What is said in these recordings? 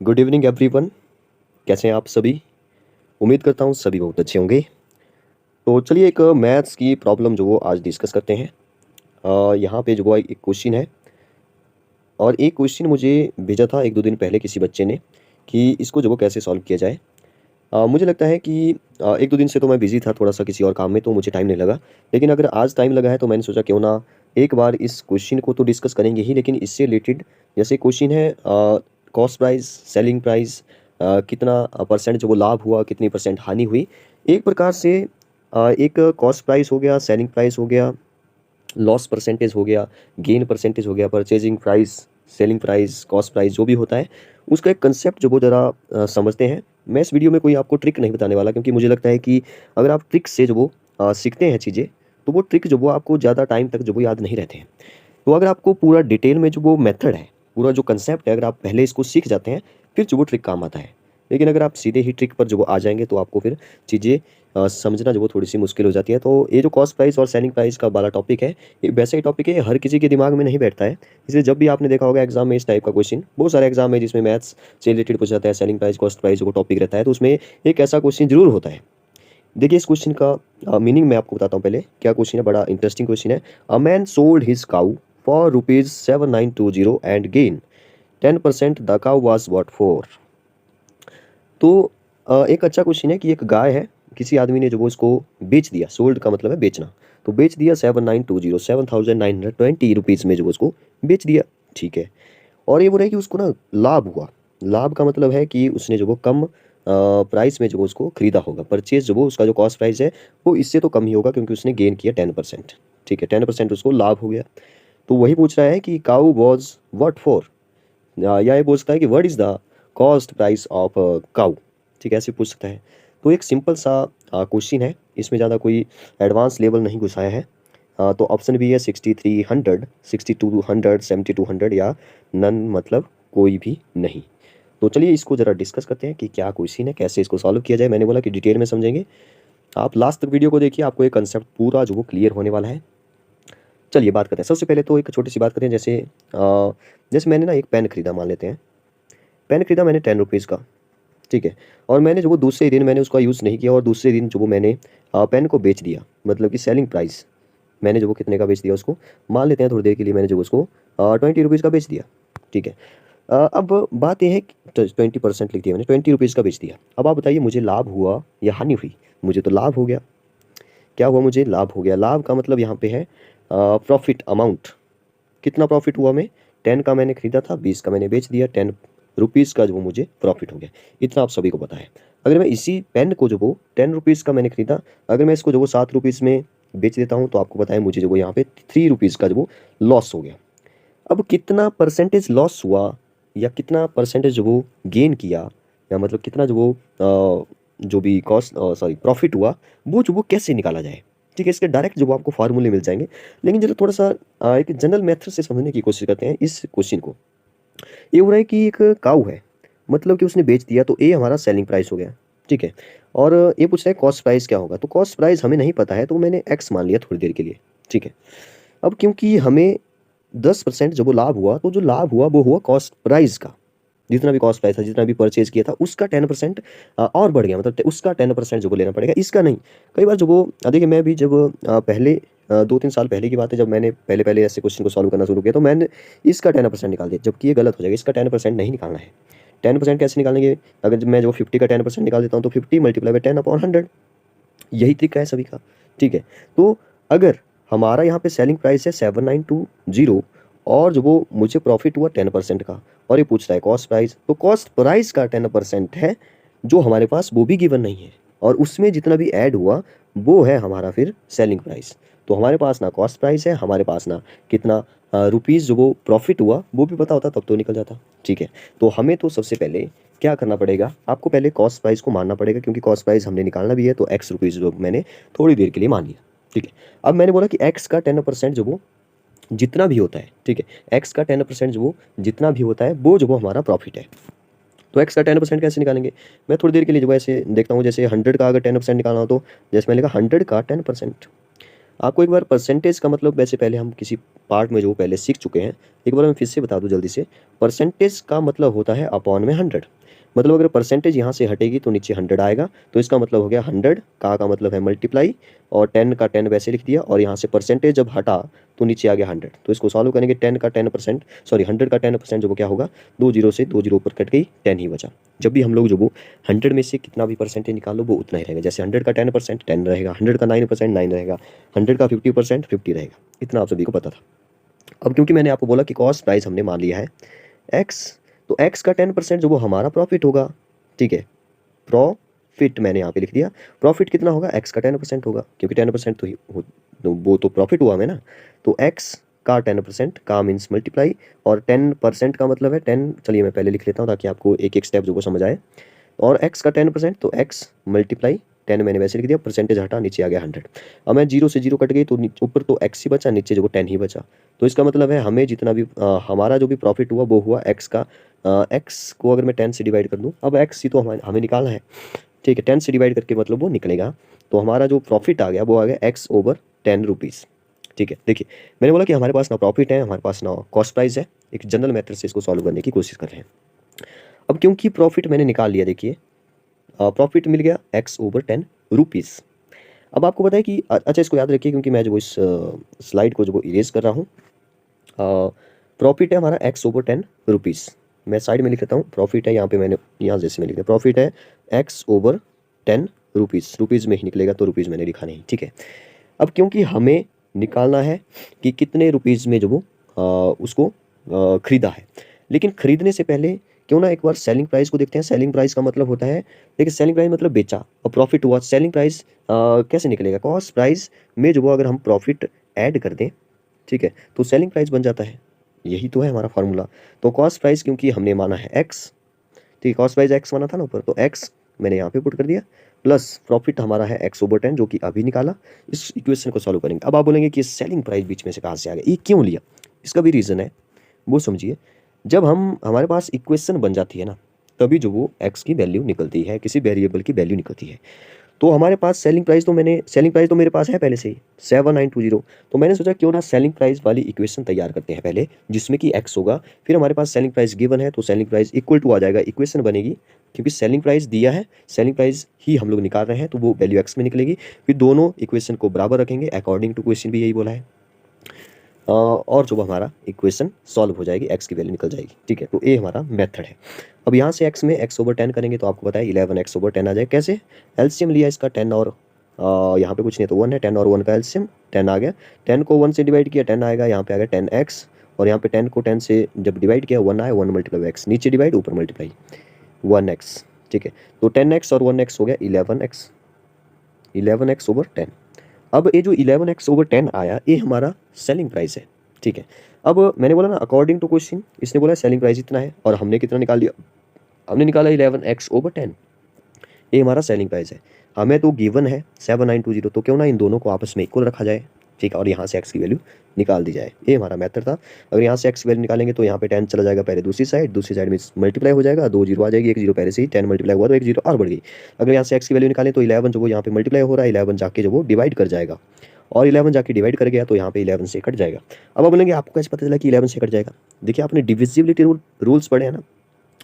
Good evening everyone. कैसे हैं आप सभी? उम्मीद करता हूँ सभी बहुत अच्छे होंगे। तो चलिए एक मैथ्स की प्रॉब्लम जो वो आज डिस्कस करते हैं। यहाँ पे जो वो एक क्वेश्चन है और एक क्वेश्चन मुझे भेजा था 1-2 दिन पहले किसी बच्चे ने कि इसको जो वो कैसे सॉल्व किया जाए। मुझे लगता है कि 1-2 दिन से तो मैं बिज़ी था थोड़ा-सा किसी और काम में, तो मुझे टाइम नहीं लगा। लेकिन अगर आज टाइम लगा है तो मैंने सोचा क्यों ना एक बार इस क्वेश्चन को तो डिस्कस करेंगे ही, लेकिन इससे रिलेटेड जैसे क्वेश्चन है कॉस्ट प्राइस, सेलिंग प्राइस, कितना परसेंट जो वो लाभ हुआ, कितनी परसेंट हानि हुई। एक प्रकार से एक कॉस्ट प्राइस हो गया, सेलिंग प्राइस हो गया, लॉस परसेंटेज हो गया, गेन परसेंटेज हो गया, purchasing price, selling price, cost price जो भी होता है, उसका एक कंसेप्ट जो वो ज़रा समझते हैं। मैं इस वीडियो में कोई आपको ट्रिक नहीं बताने वाला, क्योंकि मुझे लगता है कि अगर आप ट्रिक से जो वो सीखते हैं चीज़ें, तो वो ट्रिक जो वो आपको ज़्यादा टाइम तक जो वो याद नहीं रहते हैं। तो अगर आपको पूरा डिटेल में जो वो मेथड है, पूरा जो कंसेप्ट है, अगर आप पहले इसको सीख जाते हैं, फिर जो वो ट्रिक काम आता है। लेकिन अगर आप सीधे ही ट्रिक पर जो वो आ जाएँगे, तो आपको फिर चीज़ें समझना जो वो थोड़ी-सी मुश्किल हो जाती है। तो ये जो कॉस्ट प्राइस और सेलिंग प्राइस का वाला टॉपिक है, ये वैसा ही टॉपिक है, ये हर किसी के दिमाग में नहीं बैठता है। इसलिए जब भी आपने देखा होगा एग्ज़ाम में इस टाइप का क्वेश्चन, बहुत सारे एग्ज़ाम में जिसमें मैथ्स से रिलेटेड पूछा जाता है, सेलिंग प्राइस, कॉस्ट प्राइस वो टॉपिक रहता है, तो उसमें एक ऐसा क्वेश्चन ज़रूर होता है। देखिए इस क्वेश्चन का मीनिंग मैं आपको बताता हूँ पहले, क्या क्वेश्चन है, बड़ा इंटरेस्टिंग क्वेश्चन है। A man sold his cow for rupees 7920 and gain 10%, the cow was what for. तो एक अच्छा क्वेश्चन है कि एक गाय है, किसी आदमी ने जो वो इसको बेच दिया, सोल्ड का मतलब है बेचना, तो बेच दिया 7920 ₹7,920 में जो वो उसको बेच दिया, ठीक है। और ये बोल रहे हैं कि उसको ना लाभ हुआ। लाभ का मतलब है कि उसने जो वो कम प्राइस में जो वो उसको खरीदा होगा, परचेज़ जो वो उसका जो कॉस्ट प्राइस है, वो इससे तो कम ही होगा क्योंकि उसने गेन किया 10%, ठीक है, 10% उसको लाभ हो गया। तो वही पूछ रहा है कि काऊ वाज़ व्हाट फॉर, या ये पूछता है कि what is the cost price of cow, ठीक है, ऐसे पूछ सकता है। तो एक सिंपल सा क्वेश्चन है, इसमें ज़्यादा कोई एडवांस लेवल नहीं घुसाया है। तो ऑप्शन बी है 6300, 6200, 7200 या नन मतलब कोई भी नहीं। तो चलिए इसको ज़रा डिस्कस करते हैं कि क्या क्वेश्चन है, कैसे इसको सॉल्व किया जाए। मैंने बोला कि डिटेल में समझेंगे, आप लास्ट तक वीडियो को देखिए, आपको ये कंसेप्ट पूरा जो वो क्लियर होने वाला है। चलिए बात करते हैं। सबसे पहले तो एक छोटी सी बात करते हैं, जैसे मैंने ना एक पेन खरीदा, मान लेते हैं पेन खरीदा मैंने 10 रुपीज़ का, ठीक है। और मैंने जो वो दूसरे दिन मैंने उसका यूज़ नहीं किया और दूसरे दिन जो वो मैंने पेन को बेच दिया, मतलब कि सेलिंग प्राइस मैंने जो वो कितने का बेच दिया उसको, मान लेते हैं थोड़ी देर के लिए मैंने जो उसको 20 रुपीज़ का बेच दिया, ठीक है। अब बात ये है कि 20% लिख दिया मैंने, 20 रुपीज़ का बेच दिया। अब आप बताइए मुझे लाभ हुआ या हानि हुई? मुझे तो लाभ हो गया। क्या हुआ? मुझे लाभ हो गया। लाभ का मतलब यहाँ पे है प्रॉफिट अमाउंट। कितना प्रॉफिट हुआ? मैं 10 का मैंने खरीदा था, 20 का मैंने बेच दिया, 10 रुपीज़ का जो वो मुझे प्रॉफिट हो गया। इतना आप सभी को पता है। अगर मैं इसी पेन को जो वो 10 रुपीज़ का मैंने खरीदा, अगर मैं इसको जो वो 7 रुपीज़ में बेच देता हूँ, तो आपको पता है मुझे जो वो यहाँ पे 3 रुपीज़ का जो वो लॉस हो गया। अब कितना परसेंटेज लॉस हुआ या कितना परसेंटेज जो वो गेन किया, या मतलब कितना जो वो जो भी प्रॉफिट हुआ, वो जो वो कैसे निकाला जाए? ठीक है, इसके डायरेक्ट जो वो आपको फार्मूले मिल जाएँगे। लेकिन चलो थोड़ा-सा एक जनरल मेथड से समझने की कोशिश करते हैं इस क्वेश्चन को। ये हो रहा है कि एक काऊ है, मतलब कि उसने बेच दिया, तो ए हमारा सेलिंग प्राइस हो गया, ठीक है। और ये पूछ रहा है कॉस्ट प्राइस क्या होगा? तो कॉस्ट प्राइस हमें नहीं पता है, तो मैंने एक्स मान लिया थोड़ी देर के लिए, ठीक है। अब क्योंकि हमें 10% जब वो लाभ हुआ, तो जो लाभ हुआ वो हुआ कॉस्ट प्राइस का। जितना भी कॉस्ट प्राइस था, जितना भी परचेज़ किया था, उसका 10% और बढ़ गया, मतलब उसका 10% जो वो लेना पड़ेगा, इसका नहीं। कई बार जो वो देखिए मैं भी जब पहले 2-3 साल पहले की बात है, जब मैंने पहले-पहले ऐसे क्वेश्चन को सॉल्व करना शुरू किया, तो मैंने इसका 10% निकाल दिया, जबकि ये गलत हो जाएगा, इसका 10% नहीं निकालना है। 10% कैसे निकालेंगे? अगर जब मैं जो 50 का 10% निकाल देता हूँ, तो 50 मल्टीप्लाई बाय 10/100, यही तरीका है सभी का, ठीक है। तो अगर हमारा यहाँ पे सेलिंग प्राइस है 7920 और जो वो मुझे प्रॉफिट हुआ 10% का, और ये पूछ रहा है कॉस्ट प्राइस, तो कॉस्ट प्राइस का 10% है जो हमारे पास, वो भी गिवन नहीं है, और उसमें जितना भी ऐड हुआ वो है हमारा फिर सेलिंग प्राइस। तो हमारे पास ना कॉस्ट प्राइस है, हमारे पास ना कितना रुपीज़ जो वो प्रॉफिट हुआ वो भी पता होता, तब तो निकल जाता, ठीक है। तो हमें तो सबसे पहले क्या करना पड़ेगा, आपको पहले कॉस्ट प्राइस को मानना पड़ेगा, क्योंकि कॉस्ट प्राइस हमने निकालना भी है, तो एक्स रुपीज़ जो मैंने थोड़ी देर के लिए मान लिया, ठीक है। अब मैंने बोला कि एक्स का 10% जो वो जितना भी होता है, ठीक है, एक्स का 10% जो वो जितना भी होता है, वो जो वो हमारा प्रॉफिट है। तो एक्स का 10% कैसे निकालेंगे? मैं थोड़ी देर के लिए जो ऐसे देखता हूँ, जैसे 100 का अगर 10% निकालना हो, तो जैसे मैंने लिखा 100 का 10%। आपको एक बार परसेंटेज का मतलब वैसे पहले हम किसी पार्ट में जो पहले सीख चुके हैं, एक बार मैं फिर से बता दूं जल्दी से। परसेंटेज का मतलब होता है अपॉन में 100। मतलब अगर परसेंटेज यहाँ से हटेगी तो नीचे 100 आएगा, तो इसका मतलब हो गया 100 का मतलब है मल्टीप्लाई, और 10 का 10 वैसे लिख दिया, और यहाँ से परसेंटेज जब हटा तो नीचे आ गया 100। तो इसको सॉल्व करेंगे, 10 का 10%, सॉरी 100 का 10% जो वो क्या होगा, 2 जीरो से 2 जीरो ऊपर कट गई, 10 ही बचा। जब भी हम लोग जो वो 100 में से कितना भी परसेंटेज निकालो वो उतना ही रहेगा। जैसे 100 का 10% 10 रहेगा, 100 का 9% 9 रहेगा, 100 का 50% 50 रहेगा। इतना आप सभी को पता था। अब क्योंकि मैंने आपको बोला कि कॉस्ट प्राइस हमने मान लिया है एक्स, तो एक्स का 10% जो वो हमारा प्रॉफिट होगा, ठीक है। प्रॉफिट मैंने यहाँ पे लिख दिया। प्रॉफिट कितना होगा, एक्स का 10% होगा, क्योंकि 10% तो वो तो प्रॉफिट हुआ हमें ना। तो एक्स का 10% का मीन्स मल्टीप्लाई, और 10% का मतलब है 10, चलिए मैं पहले लिख लेता हूँ ताकि आपको एक एक स्टेप जो वो समझ आए। और एक्स का 10%, तो एक्स मल्टीप्लाई 10 मैंने वैसे लिख दिया, परसेंटेज हटा नीचे आ गया 100। अब मैं जीरो से जीरो कट गई तो ऊपर तो एक्स ही बचा, नीचे जो 10 ही बचा। तो इसका मतलब है हमें जितना भी हमारा जो भी प्रॉफिट हुआ वो हुआ एक्स का। एक्स को अगर मैं 10 से डिवाइड कर दूँ, अब एक्स ही तो हमें निकालना है, ठीक है। 10 से डिवाइड करके मतलब वो निकलेगा, तो हमारा जो प्रॉफिट आ गया वो आ गया एक्स ओवर 10 रुपीज़, ठीक है। देखिए मैंने बोला कि हमारे पास ना प्रॉफिट है, हमारे पास ना कॉस्ट प्राइस है। एक जनरल मेथड से इसको सॉल्व करने की कोशिश कर रहे हैं। अब क्योंकि प्रॉफिट मैंने निकाल लिया, देखिए प्रॉफिट मिल गया एक्स ओवर 10 रुपीज़। अब आपको पता है कि अच्छा इसको याद रखिए, क्योंकि मैं जो इस स्लाइड को जो इरेज कर रहा हूँ, प्रॉफिट है हमारा एक्स ओवर 10 रुपीज़। मैं साइड में लिख लेता हूँ, प्रॉफिट है यहाँ पे, मैंने यहाँ जैसे मैं लिख दिया प्रॉफिट है एक्स ओवर 10 रुपीज़। रुपीज़ में ही निकलेगा तो रुपीज़ मैंने लिखा नहीं, ठीक है। अब क्योंकि हमें निकालना है कि कितने रुपीज़ में जो वो उसको खरीदा है, लेकिन खरीदने से पहले क्यों ना एक बार सेलिंग प्राइस को देखते हैं। सेलिंग प्राइस का मतलब होता है, देखिए सेलिंग प्राइस मतलब बेचा और प्रॉफिट हुआ। सेलिंग प्राइस कैसे निकलेगा, कॉस्ट प्राइस में जो वो अगर हम प्रॉफिट ऐड कर दें, ठीक है, तो सेलिंग प्राइस बन जाता है। यही तो है हमारा फार्मूला। तो कॉस्ट प्राइस क्योंकि हमने माना है एक्स, ठीक है, कॉस्ट प्राइस एक्स माना था ना ऊपर, तो एक्स मैंने यहाँ पे पुट कर दिया, प्लस प्रॉफिट हमारा है एक्स ओवर 10 जो कि अभी निकाला। इस इक्वेशन को सॉल्व करेंगे। अब आप बोलेंगे कि सेलिंग प्राइस बीच में से कहाँ से आ गया, ये क्यों लिया, इसका भी रीज़न है, वो समझिए। जब हमारे पास इक्वेशन बन जाती है ना, तभी जो वो एक्स की वैल्यू निकलती है, किसी वेरिएबल की वैल्यू निकलती है। तो हमारे पास सेलिंग प्राइस तो मेरे पास है पहले से ही 7920। तो मैंने सोचा क्यों ना सेलिंग प्राइस वाली इक्वेशन तैयार करते हैं पहले, जिसमें कि एक्स होगा, फिर हमारे पास सेलिंग प्राइस गिवन है तो सेलिंग प्राइस इक्वल टू आ जाएगा, इक्वेशन बनेगी। क्योंकि सेलिंग प्राइस दिया है, सेलिंग प्राइस ही हम लोग निकाल रहे हैं, तो वो वैल्यू एक्स में निकलेगी। फिर दोनों इक्वेशन को बराबर रखेंगे, अकॉर्डिंग टू क्वेश्चन भी यही बोला है। और जो हमारा इक्वेशन सॉल्व हो जाएगी, एक्स की वैल्यू निकल जाएगी, ठीक है। तो ये हमारा मेथड है। अब यहाँ से एक्स में एक्स ओवर 10 करेंगे तो आपको पता है 11 एक्स ओवर 10 आ जाए। कैसे, एलसीएम लिया इसका 10 और यहाँ पे कुछ नहीं तो 1 है, 10 और 1 का एलसीएम 10 आ गया। 10 को 1 से डिवाइड किया 10 आएगा, यहाँ पे आ गया 10x, और यहाँ पे 10 को 10 से जब डिवाइड किया 1 आया, 1 मल्टीप्लाई एक्स, नीचे डिवाइड ऊपर मल्टीप्लाई 1x, ठीक है। तो 10x और 1x हो गया 11x, 11x ओवर 10। अब ये जो 11x ओवर 10 आया, ये हमारा सेलिंग प्राइस है, ठीक है। अब मैंने बोला ना अकॉर्डिंग टू क्वेश्चन, इसने बोला सेलिंग प्राइस इतना है, और हमने कितना निकाल लिया, हमने निकाला 11x ओवर 10। ये हमारा सेलिंग प्राइस है। हमें तो गिवन है 7920, तो क्यों ना इन दोनों को आपस में इक्वल रखा जाए, ठीक है, और यहाँ से एक्स की वैल्यू निकाल दी जाए। ये हमारा मेथड था। अगर यहाँ से एक्स की वैल्यू निकालेंगे तो यहाँ पे 10 चला जाएगा पहले दूसरी साइड में मल्टीप्लाई हो जाएगा, 2 जीरो आ जाएगी, 1 जीरो पहले से ही 10 मल्टीप्लाई हुआ तो 1 जीरो और बढ़ गई। अगर यहाँ से एक्स की वैल्यू निकालें तो 11 जो वो यहाँ पे मल्टीप्लाई हो रहा है, 11 जाके जो वो डिवाइड कर जाएगा, और 11 जाके डिवाइड कर गया तो यहाँ पे 11 से कट जाएगा। अब आप बोलेंगे आपको कैसे पता चला कि 11 से कट जाएगा। देखिए आपने डिविजिबिलिटी रूल्स पढ़े हैं ना,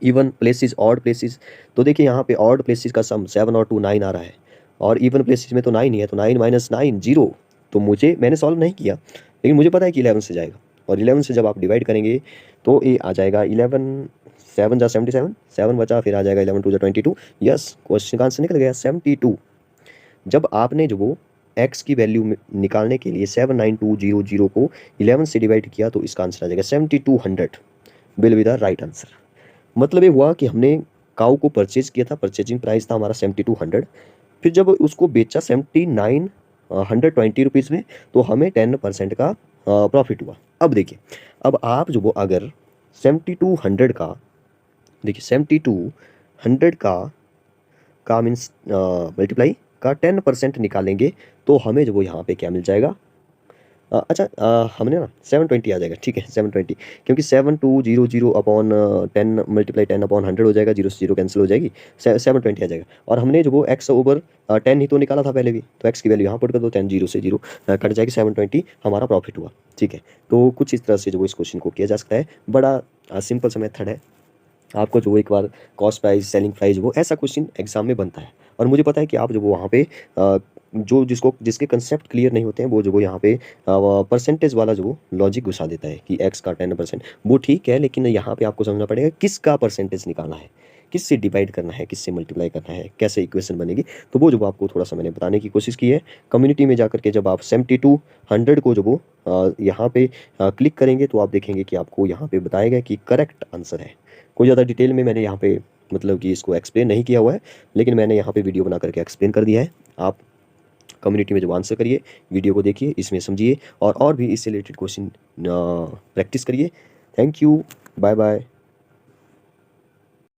इवन प्लेसेस ऑड प्लेसेस। तो देखिए यहाँ पे ऑड प्लेसेस का सम 7 और 2 9 आ रहा है, और इवन प्लेसेस में तो 9 ही है, तो 9 माइनस 9 जीरो। तो मैंने सॉल्व नहीं किया, लेकिन मुझे पता है कि 11 से जाएगा, और 11 से जब आप डिवाइड करेंगे तो ये आ जाएगा 11, 7 जा 77, 7 बचा, फिर आ जाएगा 11 2 जा 22। यस, क्वेश्चन का आंसर निकल गया 72। जब आपने जो वो एक्स की वैल्यू निकालने के लिए 79200 को 11 से डिवाइड किया तो इसका आंसर आ जाएगा 7200, will be the right answer. मतलब ये हुआ कि हमने काऊ को परचेज किया था, परचेजिंग प्राइस था हमारा 7200, फिर जब उसको बेचा 7920 में, तो हमें 10% का प्रॉफिट हुआ। अब देखिए, अब आप जो वो अगर 7200 का, देखिए 7200 का मीन्स मल्टीप्लाई का 10% निकालेंगे, तो हमें जो वो यहाँ पे क्या मिल जाएगा, अच्छा, हमने ना 720 आ जाएगा, ठीक है 720, क्योंकि 7200 अपॉन 10 मल्टीप्लाई 10 अपॉन 100 हो जाएगा, जीरो से जीरो कैंसिल हो जाएगी, 720 आ जाएगा। और हमने जो वो एक्स ओवर 10 ही तो निकाला था पहले भी, तो एक्स की वैल्यू यहाँ पुट कर दो, 10 जीरो से जीरो कट जाएगी, 720 हमारा प्रॉफिट हुआ, ठीक है। तो कुछ इस तरह से जो वो इस क्वेश्चन को किया जा सकता है, बड़ा सिंपल सा मेथड है। आपको जो एक बार कॉस्ट प्राइस सेलिंग प्राइस वो ऐसा क्वेश्चन एग्जाम में बनता है, और मुझे पता है कि आप जो वो वहाँ पे जो जिसके कंसेप्ट क्लियर नहीं होते हैं, वो जो वो यहाँ पे परसेंटेज वाला जो वो लॉजिक घुसा देता है कि एक्स का 10%, वो ठीक है, लेकिन यहाँ पे आपको समझना पड़ेगा किसका परसेंटेज निकालना है, किससे डिवाइड करना है, किससे मल्टीप्लाई करना है, कैसे इक्वेशन बनेगी। तो वो जो आपको थोड़ा सा मैंने बताने की कोशिश की है। कम्युनिटी में जाकर के जब आप 7200 को जो वो यहाँ पे क्लिक करेंगे, तो आप देखेंगे कि आपको यहाँ पे बताया गया कि करेक्ट आंसर है। कोई ज़्यादा डिटेल में मैंने यहाँ पे मतलब कि इसको एक्सप्लेन नहीं किया हुआ है, लेकिन मैंने यहाँ पे वीडियो बना करके एक्सप्लेन कर दिया है। आप कम्युनिटी में जब आंसर करिए, वीडियो को देखिए, इसमें समझिए, और भी इससे रिलेटेड क्वेश्चन प्रैक्टिस करिए। Thank you, bye bye.